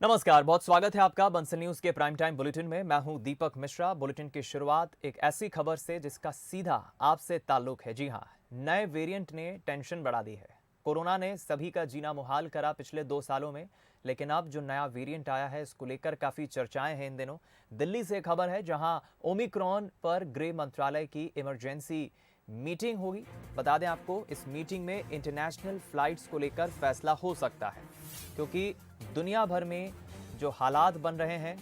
नमस्कार, बहुत स्वागत है आपका बंसल न्यूज के प्राइम टाइम बुलेटिन में। मैं हूं दीपक मिश्रा। बुलेटिन की शुरुआत एक ऐसी खबर से जिसका सीधा आपसे ताल्लुक है। जी हां, नए वेरिएंट ने टेंशन बढ़ा दी है। कोरोना ने सभी का जीना मुहाल करा पिछले 2 सालों में, लेकिन अब जो नया वेरिएंट आया है इसको लेकर काफी चर्चाएं हैं इन दिनों। दिल्ली से खबर है जहां ओमिक्रॉन पर गृह मंत्रालय की इमरजेंसी मीटिंग होगी। बता दें आपको, इस मीटिंग में इंटरनेशनल फ्लाइट्स को लेकर फैसला हो सकता है, क्योंकि दुनिया भर में जो हालात बन रहे हैं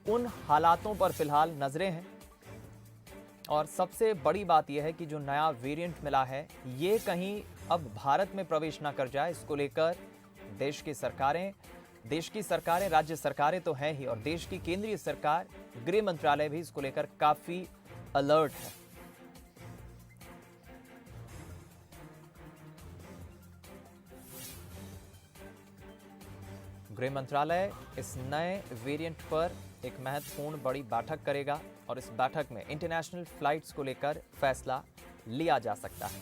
उन हालातों पर फिलहाल नजरें हैं। और सबसे बड़ी बात यह है कि जो नया वेरिएंट मिला है ये कहीं अब भारत में प्रवेश ना कर जाए, इसको लेकर देश की सरकारें, राज्य सरकारें तो हैं ही, और देश की केंद्रीय सरकार गृह मंत्रालय भी इसको लेकर काफी अलर्ट है। गृह मंत्रालय इस नए वेरिएंट पर एक महत्वपूर्ण बड़ी बैठक करेगा और इस बैठक में इंटरनेशनल फ्लाइट्स को लेकर फैसला लिया जा सकता है।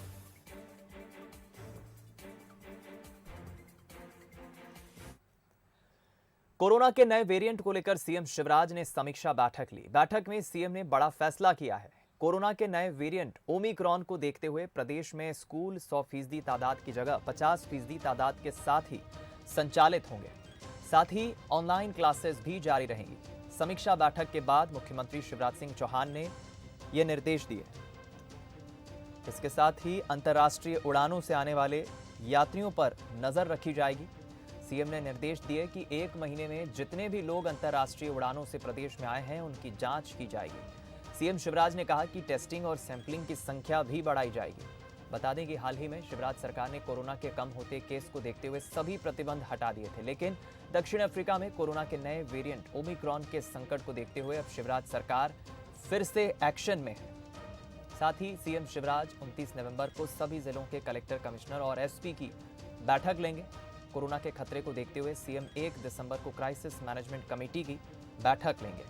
कोरोना के नए वेरिएंट को लेकर सीएम शिवराज ने समीक्षा बैठक ली। बैठक में सीएम ने बड़ा फैसला किया है। कोरोना के नए वेरिएंट ओमिक्रॉन को देखते हुए प्रदेश में स्कूल 100% तादाद की जगह 50% तादाद के साथ ही संचालित होंगे। साथ ही ऑनलाइन क्लासेस भी जारी रहेंगी। समीक्षा बैठक के बाद मुख्यमंत्री शिवराज सिंह चौहान ने ये निर्देश दिए। इसके साथ ही अंतर्राष्ट्रीय उड़ानों से आने वाले यात्रियों पर नजर रखी जाएगी। सीएम ने निर्देश दिए कि 1 महीने में जितने भी लोग अंतर्राष्ट्रीय उड़ानों से प्रदेश में आए हैं उनकी जांच की जाएगी। सीएम शिवराज ने कहा कि टेस्टिंग और सैंपलिंग की संख्या भी बढ़ाई जाएगी। बता दें कि हाल ही में शिवराज सरकार ने कोरोना के कम होते केस को देखते हुए सभी प्रतिबंध हटा दिए थे, लेकिन दक्षिण अफ्रीका में कोरोना के नए वेरिएंट ओमिक्रॉन के संकट को देखते हुए अब शिवराज सरकार फिर से एक्शन में है। साथ ही सीएम शिवराज 29 नवंबर को सभी जिलों के कलेक्टर, कमिश्नर और एसपी की बैठक लेंगे। कोरोना के खतरे को देखते हुए सीएम 1 दिसंबर को क्राइसिस मैनेजमेंट कमेटी की बैठक लेंगे।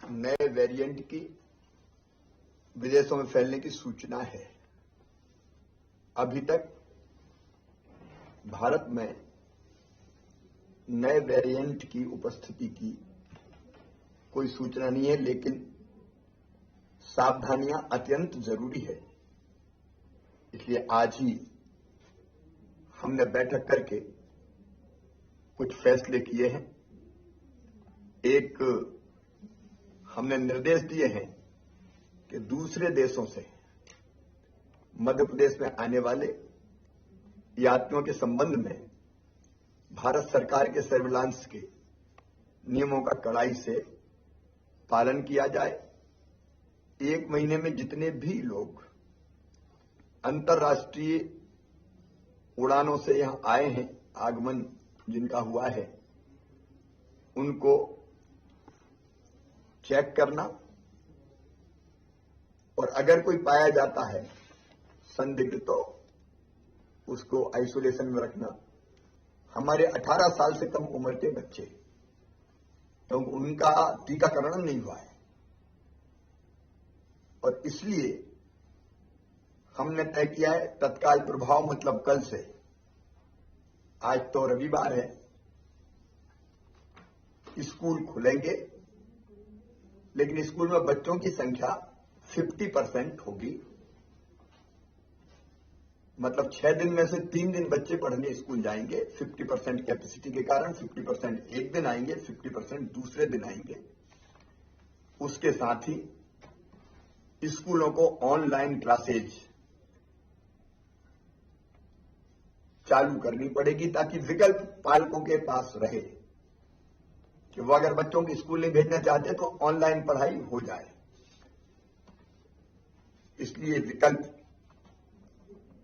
नए वेरिएंट की विदेशों में फैलने की सूचना है। अभी तक भारत में नए वेरिएंट की उपस्थिति की कोई सूचना नहीं है, लेकिन सावधानियां अत्यंत जरूरी है। इसलिए आज ही हमने बैठक करके कुछ फैसले किए हैं। एक हमने निर्देश दिए हैं कि दूसरे देशों से मध्य प्रदेश में आने वाले यात्रियों के संबंध में भारत सरकार के सर्विलांस के नियमों का कड़ाई से पालन किया जाए। 1 महीने में जितने भी लोग अंतर्राष्ट्रीय उड़ानों से यहां आए हैं, आगमन जिनका हुआ है, उनको चेक करना, और अगर कोई पाया जाता है संदिग्ध तो उसको आइसोलेशन में रखना। हमारे 18 साल से कम उम्र के बच्चे, तो उनका टीकाकरण नहीं हुआ है, और इसलिए हमने तय किया है तत्काल प्रभाव, मतलब कल से, आज तो रविवार है, स्कूल खुलेंगे, लेकिन स्कूल में बच्चों की संख्या 50% होगी। मतलब 6 दिन में से 3 दिन बच्चे पढ़ने स्कूल जाएंगे। 50% कैपेसिटी के कारण 50% एक दिन आएंगे, 50% दूसरे दिन आएंगे। उसके साथ ही स्कूलों को ऑनलाइन क्लासेज चालू करनी पड़ेगी, ताकि विकल्प पालकों के पास रहे कि वो अगर बच्चों को स्कूल नहीं भेजना चाहते तो ऑनलाइन पढ़ाई हो जाए। इसलिए विकल्प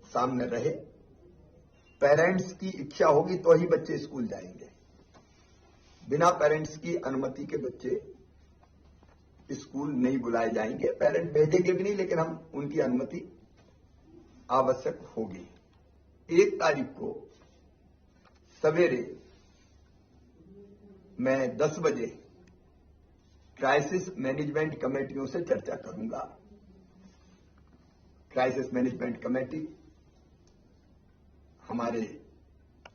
सामने रहे। पेरेंट्स की इच्छा होगी तो ही बच्चे स्कूल जाएंगे। बिना पेरेंट्स की अनुमति के बच्चे स्कूल नहीं बुलाए जाएंगे। पेरेंट भेजेंगे भी नहीं, लेकिन हम उनकी अनुमति आवश्यक होगी। 1 तारीख को सवेरे मैं 10 बजे क्राइसिस मैनेजमेंट कमेटियों से चर्चा करूंगा। क्राइसिस मैनेजमेंट कमेटी हमारे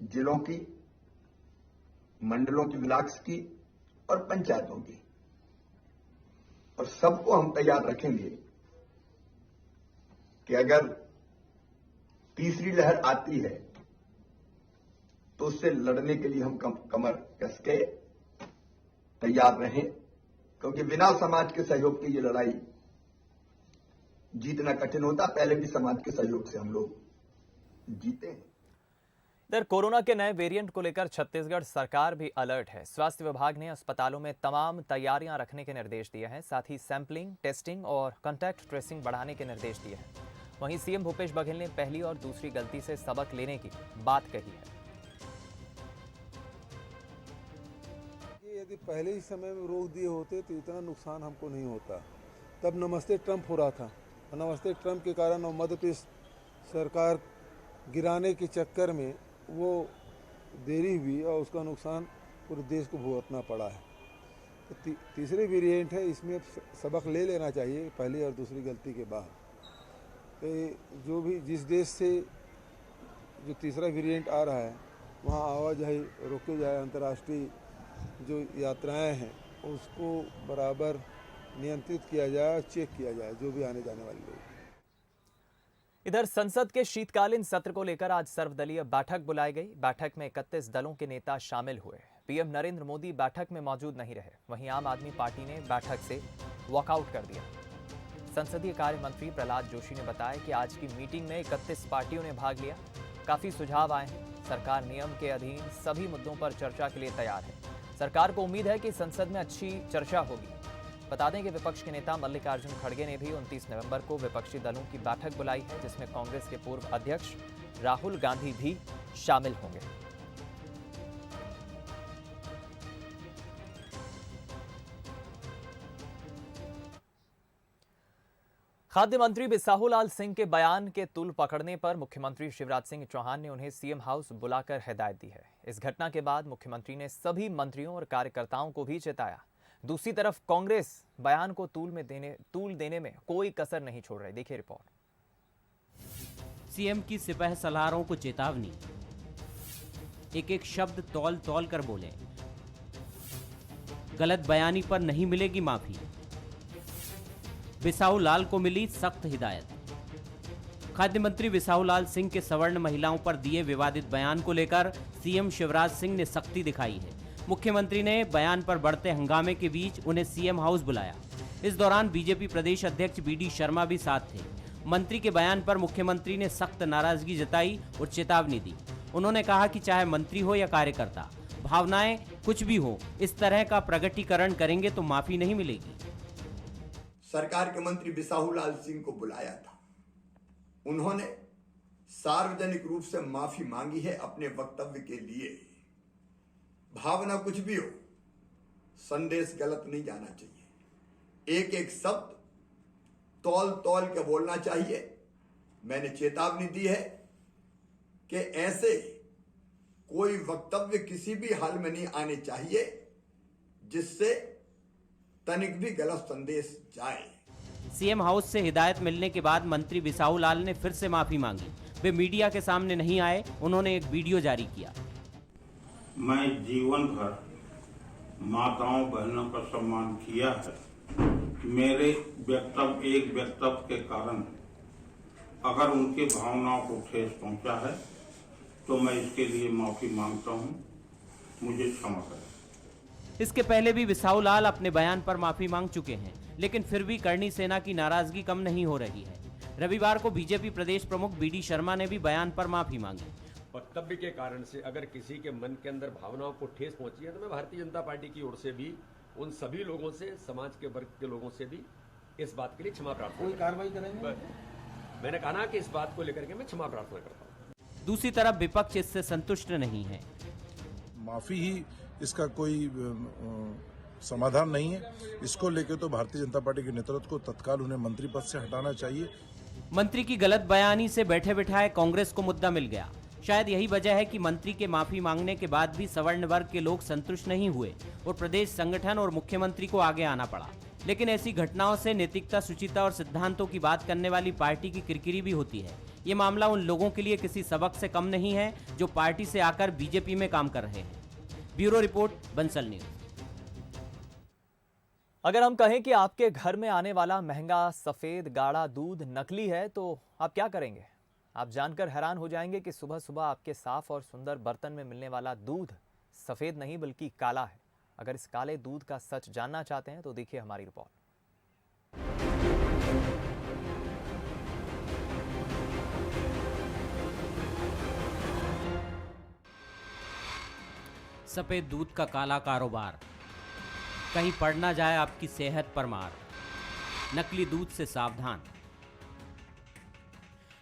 जिलों की, मंडलों की, ब्लॉक्स की और पंचायतों की, और सबको हम तैयार रखेंगे कि अगर तीसरी लहर आती है तो उससे लड़ने के लिए हम कमर कस के तैयार रहें, क्योंकि बिना समाज के सहयोग की ये लड़ाई जीतना कठिन होता। पहले भी समाज के सहयोग से हम लोग जीते हैं। इधर कोरोना के नए वेरिएंट को लेकर छत्तीसगढ़ सरकार भी अलर्ट है। स्वास्थ्य विभाग ने अस्पतालों में तमाम तैयारियां रखने के निर्देश दिए हैं। साथ ही सैंपलिंग, टेस्टिंग और कॉन्टैक्ट ट्रेसिंग बढ़ाने के निर्देश दिए हैं। वहीं सीएम भूपेश बघेल ने पहली और दूसरी गलती से सबक लेने की बात कही है। यदि पहले ही समय में रोक दिए होते तो इतना नुकसान हमको नहीं होता। तब नमस्ते ट्रंप हो रहा था, और नमस्ते ट्रंप के कारण और मध्य प्रदेश सरकार गिराने के चक्कर में वो देरी हुई और उसका नुकसान पूरे देश को भुगतना पड़ा है। तो तीसरी वेरिएंट है, इसमें सबक ले लेना चाहिए पहली और दूसरी गलती के बाद। तो जो भी जिस देश से जो तीसरा वेरिएंट आ रहा है वहाँ आवाजाही रोके जाए, अंतर्राष्ट्रीय जो यात्राएं हैं उसको बराबर नियंत्रित किया जाए, चेक किया जाए जो भी आने जाने वाले लोग। इधर संसद के शीतकालीन सत्र को लेकर आज सर्वदलीय बैठक बुलाई गई। बैठक में 31 दलों के नेता शामिल हुए। पीएम नरेंद्र मोदी बैठक में मौजूद नहीं रहे। वहीं आम आदमी पार्टी ने बैठक से वॉकआउट कर दिया। संसदीय कार्य मंत्री प्रहलाद जोशी ने बताया कि आज की मीटिंग में 31 पार्टियों ने भाग लिया। काफी सुझाव आए हैं। सरकार नियम के अधीन सभी मुद्दों पर चर्चा के लिए तैयार है। सरकार को उम्मीद है कि संसद में अच्छी चर्चा होगी। बता दें कि विपक्ष के नेता मल्लिकार्जुन खड़गे ने भी 29 नवंबर को विपक्षी दलों की बैठक बुलाई है, जिसमें कांग्रेस के पूर्व अध्यक्ष राहुल गांधी भी शामिल होंगे। खाद्य मंत्री बिसाहूलाल सिंह के बयान के तुल पकड़ने पर मुख्यमंत्री शिवराज सिंह चौहान ने उन्हें सीएम हाउस बुलाकर हिदायत दी है। इस घटना के बाद मुख्यमंत्री ने सभी मंत्रियों और कार्यकर्ताओं को भी चेताया। दूसरी तरफ कांग्रेस बयान को तूल देने में कोई कसर नहीं छोड़ रही। देखिए रिपोर्ट। सीएम की सिपह सलारों को चेतावनी, एक एक शब्द तौल तौल कर बोले। गलत बयानी पर नहीं मिलेगी माफी। बिसाहूलाल को मिली सख्त हिदायत। खाद्य मंत्री बिसाहूलाल सिंह के सवर्ण महिलाओं पर दिए विवादित बयान को लेकर सीएम शिवराज सिंह ने सख्ती दिखाई है। मुख्यमंत्री ने बयान पर बढ़ते हंगामे के बीच उन्हें सीएम हाउस बुलाया। इस दौरान बीजेपी प्रदेश अध्यक्ष बीडी शर्मा भी साथ थे। मंत्री के बयान पर मुख्यमंत्री ने सख्त नाराजगी जताई और चेतावनी दी। उन्होंने कहा कि चाहे मंत्री हो या कार्यकर्ता, भावनाएं कुछ भी हो, इस तरह का प्रगटीकरण करेंगे तो माफी नहीं मिलेगी। सरकार के मंत्री बिसाहूलाल सिंह को बुलाया था। उन्होंने सार्वजनिक रूप से माफी मांगी है अपने वक्तव्य के लिए। भावना कुछ भी हो, संदेश गलत नहीं जाना चाहिए। एक एक शब्द तौल तौल के बोलना चाहिए। मैंने चेतावनी दी है कि ऐसे कोई वक्तव्य किसी भी हाल में नहीं आने चाहिए जिससे तनिक भी गलत संदेश जाए। सीएम हाउस से हिदायत मिलने के बाद मंत्री बिसाहूलाल ने फिर से माफी मांगी। वे मीडिया के सामने नहीं आए। उन्होंने एक वीडियो जारी किया। मैं जीवन भर माताओं बहनों का सम्मान किया है। मेरे एक वक्तव्य के कारण अगर उनकी भावनाओं को ठेस पहुंचा है तो मैं इसके लिए माफी मांगता हूं। मुझे क्षमा करें। इसके पहले भी बिसाहूलाल अपने बयान पर माफी मांग चुके हैं, लेकिन फिर भी करणी सेना की नाराजगी कम नहीं हो रही है। रविवार को बीजेपी प्रदेश प्रमुख बीडी शर्मा ने भी बयान पर माफी मांगी। वक्तव्य के कारण से अगर किसी के मन के अंदर भावनाओं को ठेस पहुंची है तो मैं भारतीय जनता पार्टी की ओर से भी उन सभी लोगों से, समाज के वर्ग के लोगों से भी इस बात के लिए क्षमा प्रार्थना। कोई कार्रवाई करेंगे? मैंने कहा ना कि इस बात को लेकर के मैं क्षमा प्रार्थना करता हूं। दूसरी तरफ विपक्ष इससे संतुष्ट नहीं है। माफी ही इसका कोई समाधान नहीं है। इसको लेकर तो भारतीय जनता पार्टी के नेतृत्व को तत्काल उन्हें मंत्री पद से हटाना चाहिए। मंत्री की गलत बयानी से बैठे बिठाए कांग्रेस को मुद्दा मिल गया। शायद यही वजह है कि मंत्री के माफी मांगने के बाद भी सवर्ण वर्ग के लोग संतुष्ट नहीं हुए और प्रदेश संगठन और मुख्यमंत्री को आगे आना पड़ा। लेकिन ऐसी घटनाओं से नैतिकता, शुचिता और सिद्धांतों की बात करने वाली पार्टी की किरकिरी भी होती है। ये मामला उन लोगों के लिए किसी सबक से कम नहीं है जो पार्टी से आकर बीजेपी में काम कर रहे हैं। Bureau report, Bansal news. अगर हम कहें कि आपके घर में आने वाला महंगा सफेद गाढ़ा दूध नकली है तो आप क्या करेंगे? आप जानकर हैरान हो जाएंगे कि सुबह सुबह आपके साफ और सुंदर बर्तन में मिलने वाला दूध सफेद नहीं बल्कि काला है। अगर इस काले दूध का सच जानना चाहते हैं तो देखिए हमारी रिपोर्ट। सफेद दूध का काला कारोबार, कहीं पड़ ना जाए आपकी सेहत पर मार। नकली दूध से सावधान।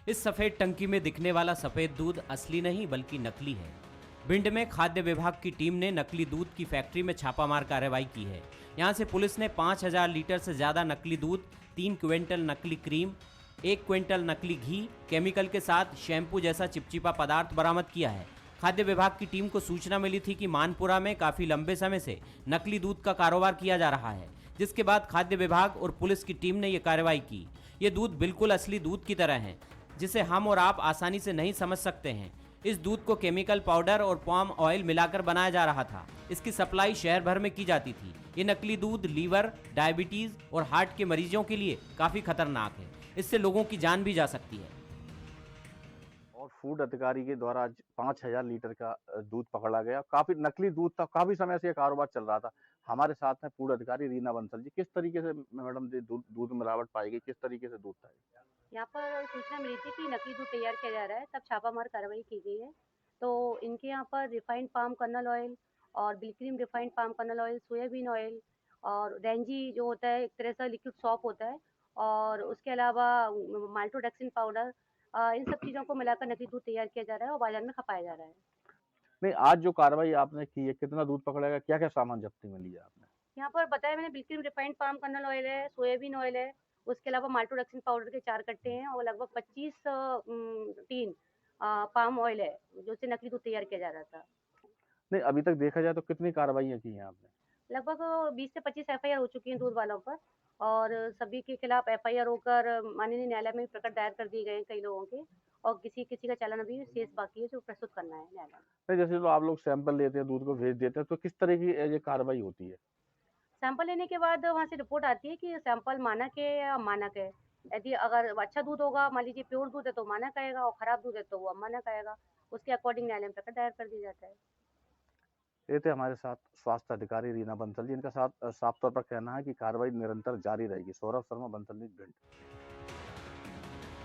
इस सफेद टंकी में दिखने वाला सफेद दूध असली नहीं बल्कि नकली है। भिंड में खाद्य विभाग की टीम ने नकली दूध की फैक्ट्री में छापामार कार्रवाई की है। यहां से पुलिस ने 5000 लीटर से ज्यादा नकली दूध, 3 क्विंटल नकली क्रीम, 1 क्विंटल नकली घी, केमिकल के साथ शैम्पू जैसा चिपचिपा पदार्थ बरामद किया है। खाद्य विभाग की टीम को सूचना मिली थी कि मानपुरा में काफी लंबे समय से नकली दूध का कारोबार किया जा रहा है, जिसके बाद खाद्य विभाग और पुलिस की टीम ने यह कार्रवाई की। ये दूध बिल्कुल असली दूध की तरह है, जिसे हम और आप आसानी से नहीं समझ सकते हैं। इस दूध को केमिकल पाउडर और पाम ऑयल मिलाकर बनाया जा रहा था। इसकी सप्लाई शहर भर में की जाती थी। ये नकली दूध लीवर, डायबिटीज और हार्ट के मरीजों के लिए काफी खतरनाक है। इससे लोगों की जान भी जा सकती है। और फूड अधिकारी के द्वारा आज 5000 लीटर का दूध पकड़ा गया। काफी नकली दूध था, काफी समय से ये कारोबार चल रहा था। हमारे साथ में फूड अधिकारी रीना बंसल जी। किस तरीके से मैडम जी दूध मिलावट पाई गई, किस तरीके से दूध था? यहाँ पर सूचना मिली थी कि नकली दूध तैयार किया जा रहा है, तब छापामार कार्रवाई की गई है। तो इनके यहाँ पर रिफाइंड पाम कर्नल ऑयल और बिल्क्रीम refined palm kernel oil, soyabean oil और रेंजी जो होता है एक तरह से लिक्विड सॉप होता है, और उसके अलावा माल्टोडेक्सिन पाउडर, इन सब चीज़ों को मिलाकर नकली दूध तैयार किया जा रहा है और बाजार में खपाया जा रहा है। नहीं, आज जो कार्रवाई आपने की है, कितना दूध पकड़ा गया, क्या क्या सामान जब्ती में लिया आपने? यहाँ पर बताया मैंने, बिल्क्रीम रिफाइंड पाम कर्नल ऑयल है, सोयाबीन ऑयल है, उसके अलावा माल्टोडेक्सिन पाउडर के 4 कट्टे हैं और लगभग 25 टीन पाम ऑयल है, जो से नकली दूध तैयार किया जा रहा था। नहीं, अभी तक देखा जाए तो कितनी कार्रवाइयाँ की हैं आपने? लगभग 20 से 25 एफआईआर हो चुकी हैं दूध वालों पर, और सभी के खिलाफ एफआईआर होकर माननीय न्यायालय में प्रकट दायर कर दिए गए हैं कई लोगों के, और किसी का चालान अभी शेष बाकी है जो प्रस्तुत करना है न्यायालय में। जैसे तो आप लोग सैंपल लेते हैं, दूध को भेज देते हैं, तो किस तरह की ये कार्रवाई होती है? सैंपल लेने के बाद वहाँ से रिपोर्ट आती है कि सैंपल मानक है या अमानक है। यदि अगर अच्छा दूध होगा, मान लीजिए प्योर दूध है तो मानक आएगा, और खराब दूध है तो वो अमानक आएगा। उसके अकॉर्डिंग न्यायालय में प्रकट दायर कर दिया जाता है। ये थे हमारे साथ स्वास्थ्य अधिकारी रीना बंसल जी। इनका साफ तौर पर कहना है कि कार्रवाई निरंतर जारी रहेगी। सौरभ शर्मा, बंसल न्यूज़, भिंड।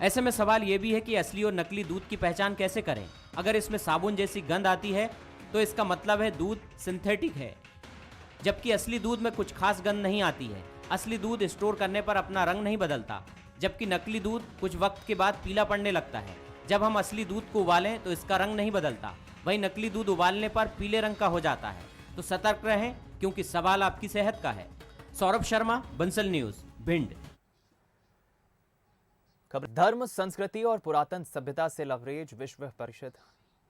ऐसे में सवाल ये भी है कि असली और नकली दूध की पहचान कैसे करें? अगर इसमें साबुन जैसी गंध आती है तो इसका मतलब है दूध सिंथेटिक है, जबकि असली दूध में कुछ खास गंध नहीं आती है। असली दूध स्टोर करने पर अपना रंग नहीं बदलता, जबकि नकली दूध कुछ वक्त के बाद पीला पड़ने लगता है। जब हम असली दूध को उबालें तो इसका रंग नहीं बदलता, वहीं नकली दूध उबालने पर पीले रंग का हो जाता है। तो सतर्क रहें, क्योंकि सवाल आपकी सेहत का है। सौरभ शर्मा, बंसल न्यूज़, भिंड। खबर धर्म, संस्कृति और पुरातन सभ्यता से लबरेज विश्व परिषद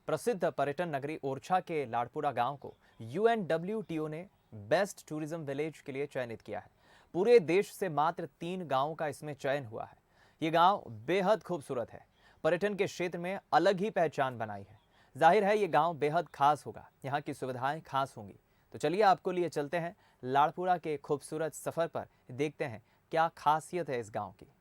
प्रसिद्ध पर्यटन नगरी ओरछा के लाड़पुरा गांव को UNWTO ने बेस्ट टूरिज्म विलेज के लिए चयनित किया है। पूरे देश से मात्र 3 गांवों का इसमें चयन हुआ है। ये गांव बेहद खूबसूरत है, पर्यटन के क्षेत्र में अलग ही पहचान बनाई है। जाहिर है ये गांव बेहद खास होगा, यहाँ की सुविधाएं खास होंगी। तो चलिए आपको लिए चलते हैं लाड़पुरा के खूबसूरत सफर पर, देखते हैं क्या खासियत है इस गांव की।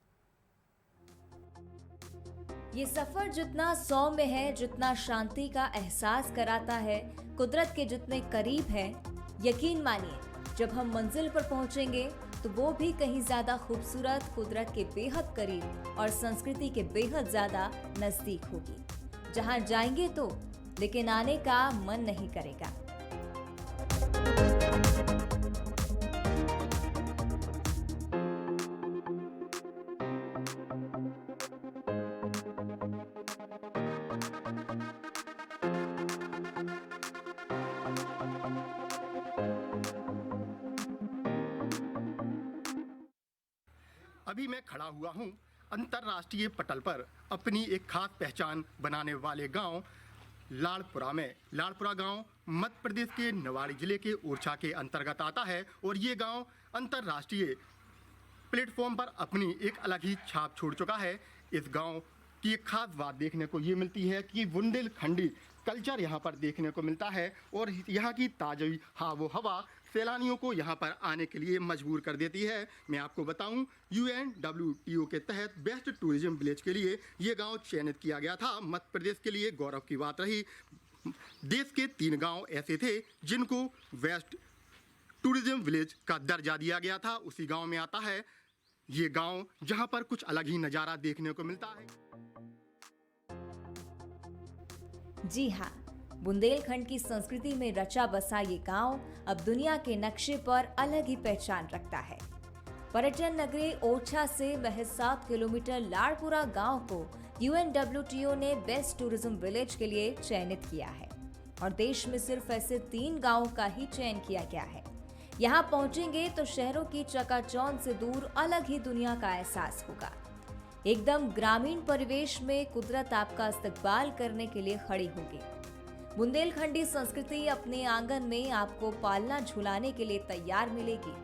ये सफर जितना सौम्य है, जितना शांति का एहसास कराता है, कुदरत के जितने करीब है, यकीन मानिए जब हम मंजिल पर पहुंचेंगे तो वो भी कहीं ज्यादा खूबसूरत, कुदरत के बेहद करीब और संस्कृति के बेहद ज्यादा नजदीक होगी। जहां जाएंगे तो, लेकिन आने का मन नहीं करेगा। अभी मैं खड़ा हुआ हूँ अंतर्राष्ट्रीय पटल पर अपनी एक खास पहचान बनाने वाले गांव लाड़पुरा में। लाड़पुरा गांव मध्य प्रदेश के निवाड़ी जिले के ओरछा के अंतर्गत आता है और ये गांव अंतर्राष्ट्रीय प्लेटफॉर्म पर अपनी एक अलग ही छाप छोड़ चुका है। इस गांव की एक खास बात देखने को ये मिलती है कि बुंदेलखंडी कल्चर यहाँ पर देखने को मिलता है और यहाँ की ताज़ी हवा सैलानियों को यहाँ पर आने के लिए मजबूर कर देती है। मैं आपको बताऊं, UNWTO के तहत बेस्ट टूरिज्म विलेज के लिए ये गांव चयनित किया गया था। मध्य प्रदेश के लिए गौरव की बात रही। देश के 3 गांव ऐसे थे जिनको बेस्ट टूरिज्म विलेज का दर्जा दिया गया था। उसी गांव में आता है ये गांव जहां पर कुछ अलग ही नज़ारा देखने को मिलता है। जी हाँ, बुंदेलखंड की संस्कृति में रचा बसा ये गांव अब दुनिया के नक्शे पर अलग ही पहचान रखता है। पर्यटन नगरी ओरछा से महज 7 किलोमीटर लाड़पुरा गांव को UNWTO ने बेस्ट टूरिज्म विलेज के लिए चयनित किया है और देश में सिर्फ ऐसे 3 गांवों का ही चयन किया गया है। यहाँ पहुंचेंगे तो शहरों की चकाचौंध से दूर अलग ही दुनिया का एहसास होगा। एकदम ग्रामीण परिवेश में कुदरत आपका इस्तकबाल करने के लिए खड़ी होगी। बुंदेलखंडी संस्कृति अपने आंगन में आपको पालना झुलाने के लिए तैयार मिलेगी।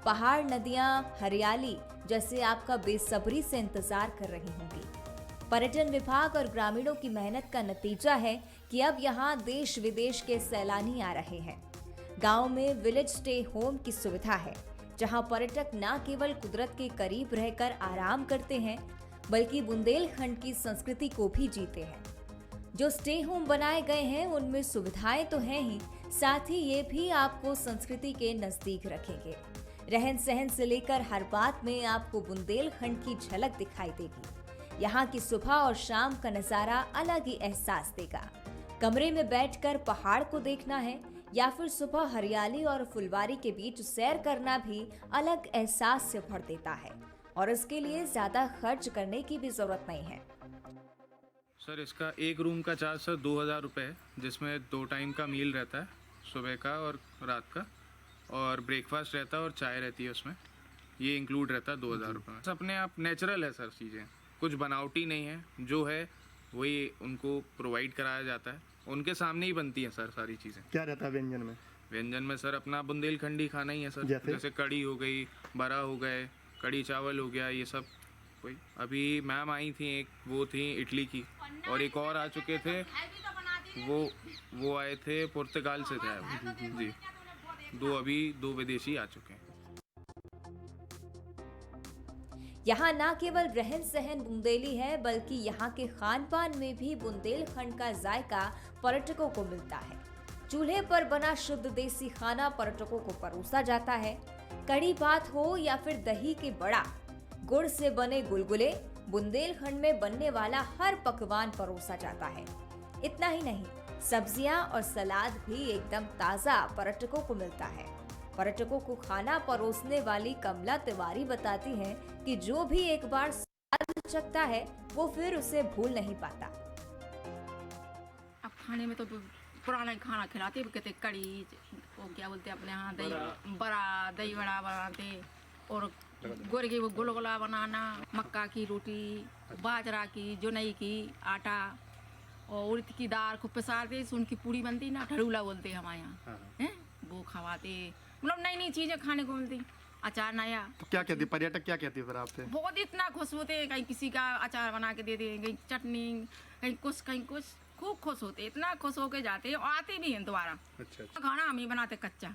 पहाड़, नदियां, हरियाली जैसे आपका बेसब्री से इंतजार कर रही होंगी। पर्यटन विभाग और ग्रामीणों की मेहनत का नतीजा है कि अब यहाँ देश विदेश के सैलानी आ रहे हैं। गांव में विलेज स्टे होम की सुविधा है, जहां पर्यटक न केवल कुदरत के करीब रहकर आराम करते हैं बल्कि बुंदेलखंड की संस्कृति को भी जीते हैं। जो स्टे होम बनाए गए हैं उनमें सुविधाएं तो हैं ही, साथ ही ये भी आपको संस्कृति के नजदीक रखेंगे। रहन सहन से लेकर हर बात में आपको बुंदेलखंड की झलक दिखाई देगी। यहाँ की सुबह और शाम का नजारा अलग ही एहसास देगा। कमरे में बैठकर पहाड़ को देखना है या फिर सुबह हरियाली और फुलवारी के बीच सैर करना भी अलग एहसास से भर देता है और इसके लिए ज्यादा खर्च करने की भी जरूरत नहीं है। सर, इसका एक रूम का चार्ज सर 2000 रुपये है, जिसमें 2 टाइम का मील रहता है, सुबह का और रात का, और ब्रेकफास्ट रहता है और चाय रहती है उसमें। ये इंक्लूड रहता है 2000 रुपये में। अपने आप नेचुरल है सर, चीज़ें कुछ बनावटी नहीं है, जो है वही उनको प्रोवाइड कराया जाता है, उनके सामने ही बनती हैं सर सारी चीज़ें। क्या रहता है व्यंजन में? व्यंजन में सर अपना बुंदेलखंडी खाना ही है सर, जैसे कड़ी हो गई, बड़ा हो गए, कड़ी चावल हो गया, ये सब। कोई अभी मैम आई थी, एक वो थी इटली की, और एक और आ चुके थे, वो आए थे पुर्तगाल से थे जी। 2 विदेशी आ चुके हैं। यहाँ न केवल रहन सहन बुंदेली है बल्कि यहाँ के खान पान में भी बुंदेलखंड का जायका पर्यटकों को मिलता है। चूल्हे पर बना शुद्ध देसी खाना पर्यटकों को परोसा जाता है। कड़ी भात हो या फिर दही के बड़ा, गुड़ से बने गुलगुले, बुंदेलखंड में बनने वाला हर पकवान परोसा जाता है। इतना ही नहीं, सब्जियां और सलाद भी एकदम ताज़ा पर्यटकों को मिलता है। पर्यटकों को खाना परोसने वाली कमला तिवारी बताती हैं कि जो भी एक बार स्वाद चखता है वो फिर उसे भूल नहीं पाता। अब खाने में तो पुराना ही खाना खिलाते, कहते कड़ी, वो क्या बोलते अपने यहाँ दही बड़ा बनाते, और गुड़ की वो गुलगुला बनाना, मक्का की रोटी, बाजरा की, जुनई की आटा और उड़द की दाल को पिसाते, उनकी पूड़ी बनती ना, ठड़ूला बोलते हमारे यहाँ हैं, वो खवाते। मतलब नई नई चीजें खाने को मिलती, अचार नया। तो क्या कहते पर्यटक, क्या कहते हैं फिर आपसे? बहुत इतना खुश होते, कहीं किसी का अचार बना के दे दे, कहीं चटनी, कहीं कुछ, खूब खुश होते, इतना खुश होके जाते और आते भी हैं दोबारा। अच्छा। खाना हम ही बनाते कच्चा,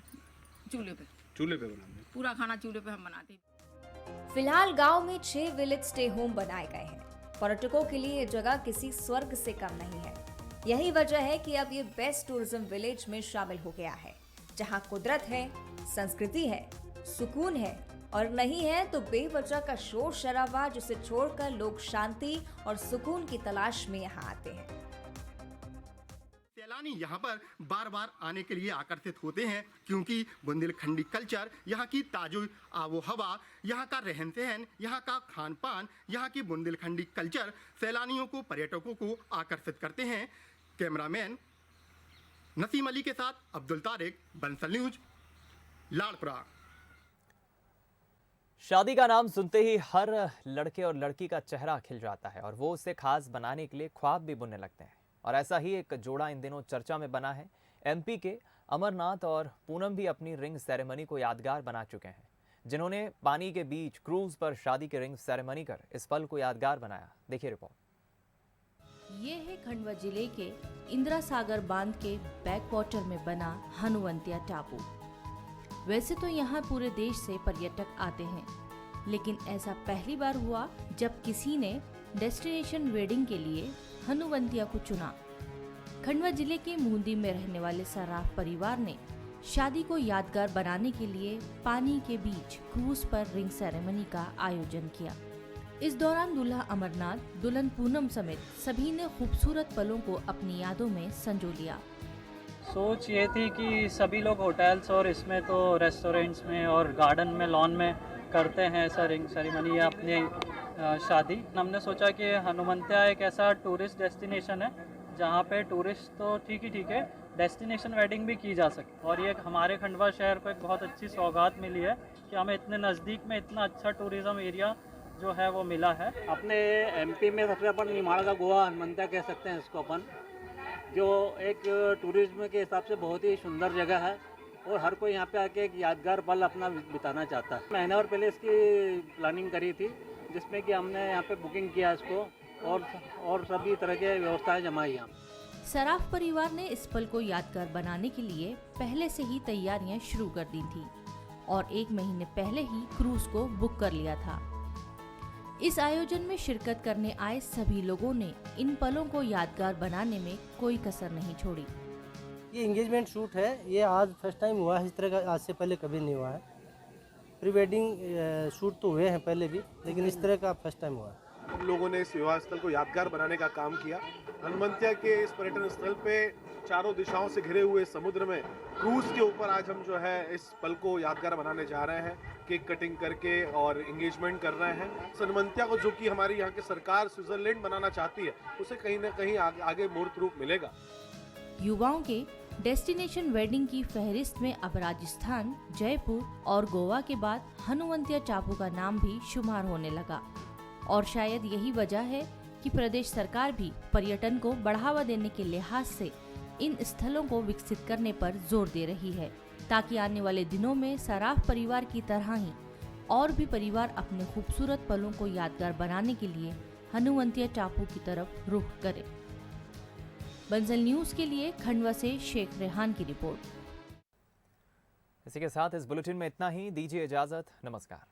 चूल्हे पे बनाते, पूरा खाना चूल्हे पे हम बनाते। फिलहाल गांव में 6 विलेज स्टे होम बनाए गए हैं। पर्यटकों के लिए ये जगह किसी स्वर्ग से कम नहीं है। यही वजह है कि अब ये बेस्ट टूरिज्म विलेज में शामिल हो गया है, जहां कुदरत है, संस्कृति है, सुकून है, और नहीं है तो बेवजह का शोर शराबा, जिसे छोड़कर लोग शांति और सुकून की तलाश में यहाँ आते हैं। सैलानी यहाँ पर बार बार आने के लिए आकर्षित होते हैं, क्योंकि बुंदेलखंडी कल्चर, यहाँ की ताज़ी आबो हवा, यहाँ का रहन सहन, यहाँ का खान पान, यहाँ की बुंदेलखंडी कल्चर सैलानियों को, पर्यटकों को आकर्षित करते हैं। कैमरामैन नसीम अली के साथ अब्दुल तारिक, बंसल न्यूज, लाड़पुरा। शादी का नाम सुनते ही हर लड़के और लड़की का चेहरा खिल जाता है और वो उसे खास बनाने के लिए ख्वाब भी बुनने लगते हैं। और ऐसा ही एक जोड़ा इन दिनों चर्चा में बना है। MP के अमरनाथ और पूनम भी अपनी रिंग सेरेमनी को यादगार बना चुके हैं। जिन्होंने पानी के बीच क्रूज पर शादी की रिंग सेरेमनी कर इस पल को यादगार बनाया। देखिए रिपोर्ट। ये है खंडवा जिले के इंदिरा सागर बांध के बैक वाटर में बना हनुवंतिया टापू। वैसे तो यहाँ पूरे देश से पर्यटक आते हैं, लेकिन ऐसा पहली बार हुआ जब किसी ने डेस्टिनेशन वेडिंग के लिए हनुवंतिया को चुना। खंडवा जिले के मुंदी में रहने वाले सराफ परिवार ने शादी को यादगार बनाने के लिए पानी के बीच क्रूज पर रिंग सेरेमनी का आयोजन किया। इस दौरान दूल्हा अमरनाथ, दुल्हन पूनम समेत सभी ने खूबसूरत पलों को अपनी यादों में संजो लिया। सोच ये थी कि सभी लोग होटल्स और इसमें तो रेस्टोरेंट्स में और गार्डन में, लॉन में करते हैं ऐसा रिंग सेरेमनी या अपनी शादी। हमने सोचा कि हनुवंतिया एक ऐसा टूरिस्ट डेस्टिनेशन है जहाँ पे टूरिस्ट तो ठीक है, डेस्टिनेशन वेडिंग भी की जा सकती। और ये हमारे खंडवा शहर को एक बहुत अच्छी सौगात मिली है कि हमें इतने नज़दीक में इतना अच्छा टूरिज़्म एरिया जो है वो मिला है। अपने एमपी में सबसे अपन निमाड़ का गोवा हनुवंतिया कह सकते हैं इसको अपन, जो एक टूरिज्म के हिसाब से बहुत ही सुंदर जगह है और हर कोई यहाँ पे आके एक यादगार पल अपना बिताना चाहता है। महीने और पहले इसकी प्लानिंग करी थी, जिसमें कि हमने यहाँ पे बुकिंग किया इसको और सभी तरह के व्यवस्थाएं जमाई यहाँ। सराफ परिवार ने इस पल को यादगार बनाने के लिए पहले से ही तैयारियां शुरू कर दी थी और 1 महीने पहले ही क्रूज को बुक कर लिया था। इस आयोजन में शिरकत करने आए सभी लोगों ने इन पलों को यादगार बनाने में कोई कसर नहीं छोड़ी। ये एंगेजमेंट शूट है, ये आज फर्स्ट टाइम हुआ है, इस तरह का आज से पहले कभी नहीं हुआ है। प्री वेडिंग शूट तो हुए हैं पहले भी, लेकिन इस तरह का फर्स्ट टाइम हुआ है। हम लोगों ने इस विवाह स्थल को यादगार बनाने का काम किया। हनुवंतिया के इस पर्यटन स्थल पे चारों दिशाओं से घिरे हुए समुद्र में क्रूज के ऊपर आज हम जो है इस पल को यादगार बनाने जा रहे हैं, केक कटिंग करके और एंगेजमेंट कर रहे हैं। हनुवंतिया को जो कि हमारी यहाँ की सरकार स्विट्जरलैंड बनाना चाहती है, उसे कहीं न कहीं आगे मूर्त रूप मिलेगा। युवाओं के डेस्टिनेशन वेडिंग की फहरिस्त में अब राजस्थान, जयपुर और गोवा के बाद हनुवंतिया टापू का नाम भी शुमार होने लगा। और शायद यही वजह है कि प्रदेश सरकार भी पर्यटन को बढ़ावा देने के लिहाज से इन स्थलों को विकसित करने पर जोर दे रही है, ताकि आने वाले दिनों में सराफ परिवार की तरह ही और भी परिवार अपने खूबसूरत पलों को यादगार बनाने के लिए हनुवंतिया टापू की तरफ रुख करे। बंसल न्यूज के लिए खंडवा से शेख रेहान की रिपोर्ट। इसी के साथ इस बुलेटिन में इतना ही। दीजिए इजाजत। नमस्कार।